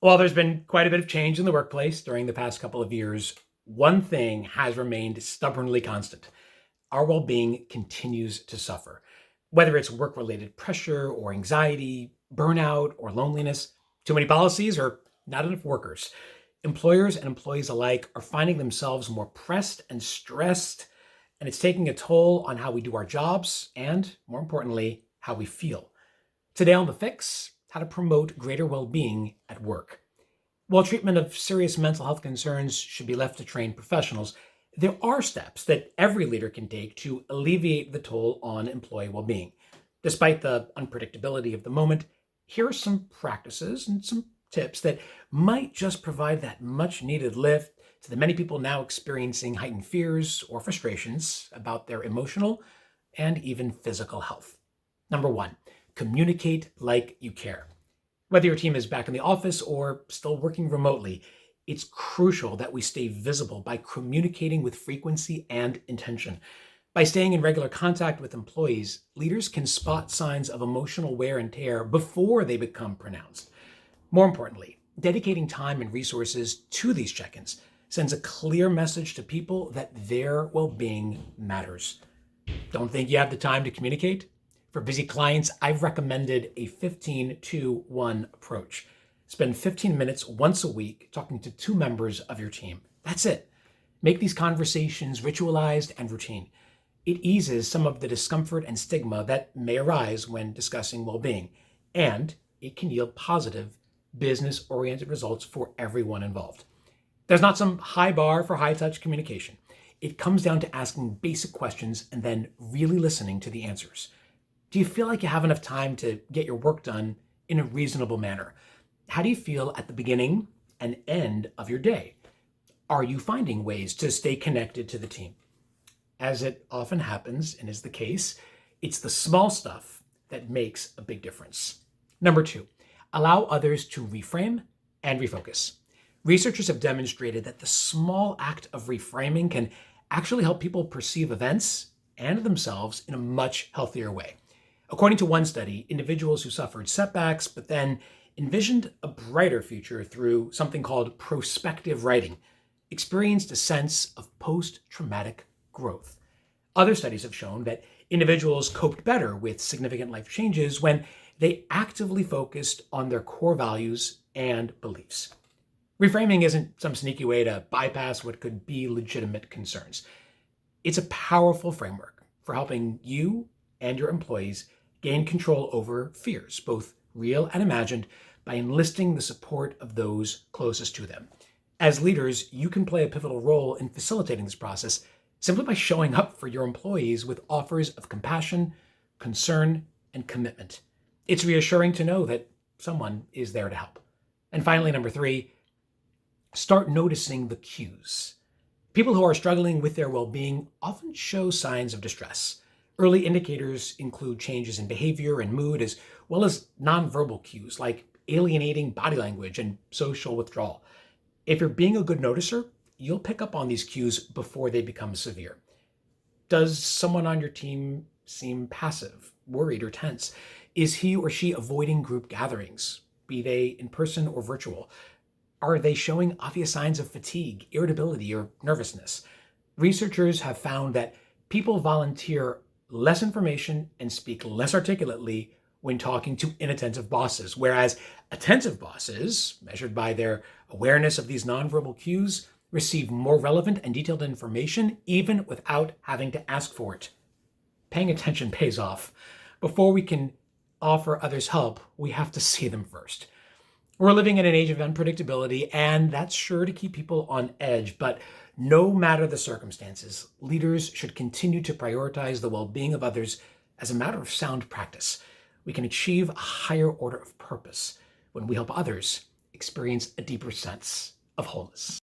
While there's been quite a bit of change in the workplace during the past couple of years, one thing has remained stubbornly constant. Our well being continues to suffer. Whether it's work related pressure or anxiety, burnout or loneliness, too many policies or not enough workers. Employers and employees alike are finding themselves more pressed and stressed, and it's taking a toll on how we do our jobs and, more importantly, how we feel. Today on The Fix, how to promote greater well being at work. While treatment of serious mental health concerns should be left to trained professionals, there are steps that every leader can take to alleviate the toll on employee well being. Despite the unpredictability of the moment, here are some practices and some tips that might just provide that much needed lift to the many people now experiencing heightened fears or frustrations about their emotional and even physical health. Number one, communicate like you care. Whether your team is back in the office or still working remotely, it's crucial that we stay visible by communicating with frequency and intention. By staying in regular contact with employees, leaders can spot signs of emotional wear and tear before they become pronounced. More importantly, dedicating time and resources to these check ins sends a clear message to people that their well being matters. Don't think you have the time to communicate? For busy clients, I've recommended a 15-2-1 approach. Spend 15 minutes once a week talking to two members of your team. That's it. Make these conversations ritualized and routine. It eases some of the discomfort and stigma that may arise when discussing well-being, and it can yield positive, business-oriented results for everyone involved. There's not some high bar for high-touch communication. It comes down to asking basic questions and then really listening to the answers. Do you feel like you have enough time to get your work done in a reasonable manner? How do you feel at the beginning and end of your day? Are you finding ways to stay connected to the team? As it often happens and is the case, it's the small stuff that makes a big difference. Number two, allow others to reframe and refocus. Researchers have demonstrated that the small act of reframing can actually help people perceive events and themselves in a much healthier way. According to one study, individuals who suffered setbacks but then envisioned a brighter future through something called prospective writing experienced a sense of post-traumatic growth. Other studies have shown that individuals coped better with significant life changes when they actively focused on their core values and beliefs. Reframing isn't some sneaky way to bypass what could be legitimate concerns. It's a powerful framework for helping you and your employees gain control over fears, both real and imagined, by enlisting the support of those closest to them. As leaders, you can play a pivotal role in facilitating this process simply by showing up for your employees with offers of compassion, concern, and commitment. It's reassuring to know that someone is there to help. And finally, number three, start noticing the cues. People who are struggling with their well-being often show signs of distress. Early indicators include changes in behavior and mood, as well as nonverbal cues like alienating body language and social withdrawal. If you're being a good noticer, you'll pick up on these cues before they become severe. Does someone on your team seem passive, worried, or tense? Is he or she avoiding group gatherings, be they in person or virtual? Are they showing obvious signs of fatigue, irritability, or nervousness? Researchers have found that people volunteer less information and speak less articulately when talking to inattentive bosses, whereas attentive bosses, measured by their awareness of these nonverbal cues, receive more relevant and detailed information even without having to ask for it. Paying attention pays off. Before we can offer others help, we have to see them first. We're living in an age of unpredictability, and that's sure to keep people on edge. But no matter the circumstances, leaders should continue to prioritize the well-being of others as a matter of sound practice. We can achieve a higher order of purpose when we help others experience a deeper sense of wholeness.